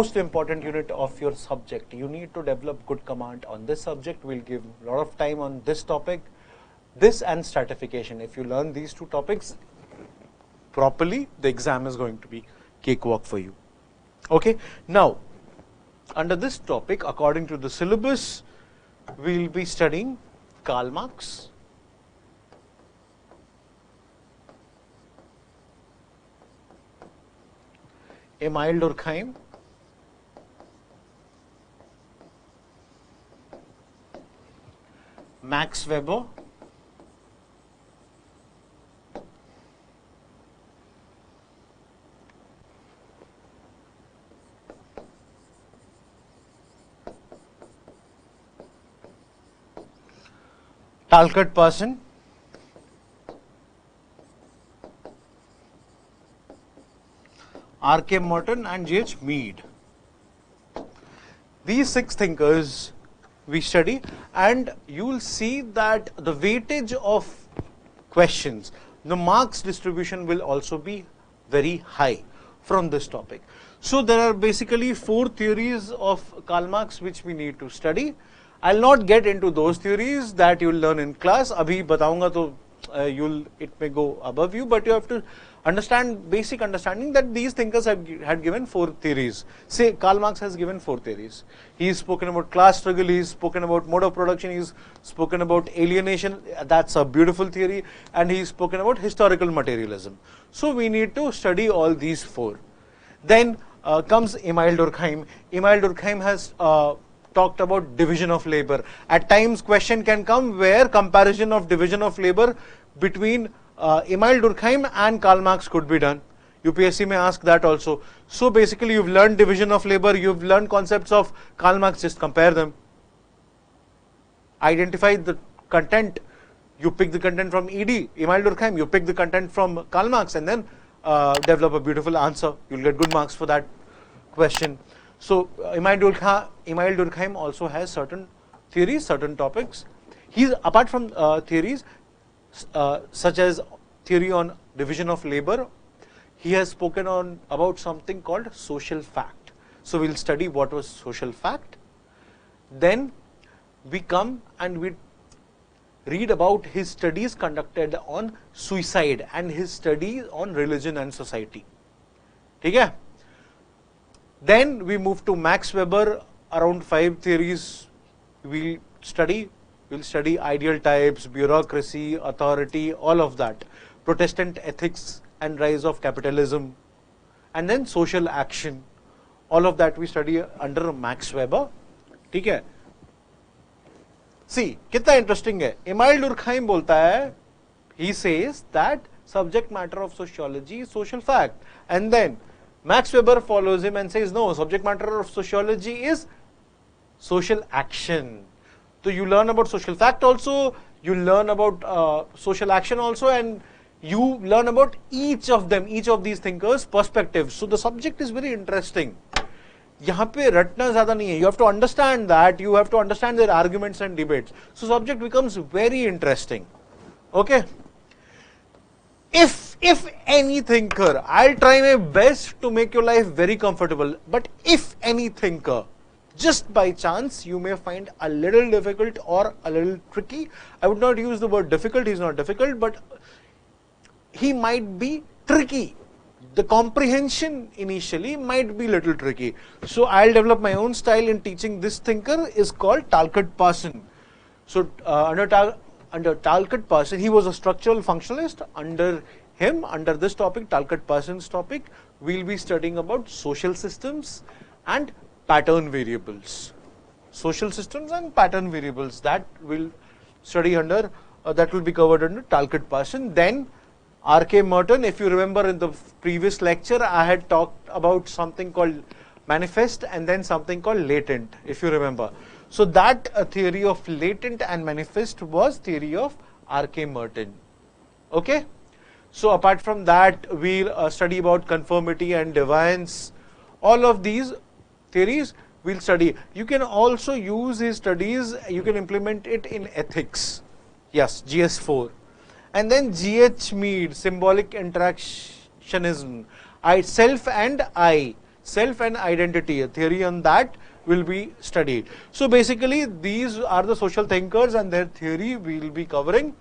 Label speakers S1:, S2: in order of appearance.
S1: most important unit of your subject. You need to develop good command on this subject. We'll give a lot of time on this topic, this and stratification. If you learn these two topics properly, the exam is going to be cakewalk for you. Okay, now under this topic, according to the syllabus, we'll be studying Karl Marx, Emile Durkheim, Max Weber, Talcott Parsons, R.K. Merton and J.H. Mead. These 6 thinkers we study, and you will see that the weightage of questions, the marks distribution will also be very high from this topic. So there are basically 4 theories of Karl Marx which we need to study. I'll not get into those theories that you'll learn in class. Abhi bataunga to it may go above you, but you have to understand basic understanding that these thinkers had given 4 theories. Say Karl Marx has given 4 theories. He's spoken about class struggle, he's spoken about mode of production, he's spoken about alienation, that's a beautiful theory, and he's spoken about historical materialism. So we need to study all these 4. Then comes Emile Durkheim. Emile Durkheim has talked about division of labor. At times question can come where comparison of division of labor between Emile Durkheim and Karl Marx could be done. UPSC may ask that also. So basically you've learned division of labor, you've learned concepts of Karl Marx, just compare them. Identify the content, you pick the content from ED, Emile Durkheim, you pick the content from Karl Marx, and then develop a beautiful answer. You'll get good marks for that question. So Emile Durkheim also has certain theories, certain topics. He's apart from theories such as theory on division of labor, he has spoken on about something called social fact. So we'll study what was social fact. Then we come and we read about his studies conducted on suicide and his studies on religion and society. Okay? Then we move to Max Weber, around 5 theories we'll study. We'll study ideal types, bureaucracy, authority, all of that. Protestant ethics and rise of capitalism. And then social action. All of that we study under Max Weber. Okay? See, कितना interesting है. Emile Durkheim बोलता है, he says that subject matter of sociology is social fact. And then Max Weber follows him and says, no, subject matter of sociology is social action. So you learn about social fact also, you learn about social action also, and you learn about each of them, each of these thinkers' perspectives. So the subject is very interesting. यहाँ पे रटना ज़्यादा नहीं है. You have to understand that, you have to understand their arguments and debates. So subject becomes very interesting. Okay? If any thinker, I'll try my best to make your life very comfortable, but if any thinker, just by chance, you may find a little difficult or a little tricky. I would not use the word difficult, he's not difficult, but he might be tricky. The comprehension initially might be little tricky. So I'll develop my own style in teaching. This thinker is called Talcott Parsons. So under Talcott Parsons, he was a structural functionalist. Under him, under this topic, Talcott Parsons topic, we'll be studying about social systems and pattern variables. Social systems and pattern variables, that will study under, that will be covered under Talcott Parsons. Then R.K. Merton, if you remember in the previous lecture, I had talked about something called manifest and then something called latent, if you remember. So that theory of latent and manifest was theory of R.K. Merton. Okay? So apart from that, we'll study about conformity and deviance. All of these theories we'll study. You can also use his studies, you can implement it in ethics. Yes, GS4. And then G.H. Mead, symbolic interactionism, I, self and I. self and identity. A theory on that will be studied. So basically these are the social thinkers and their theory we will be covering.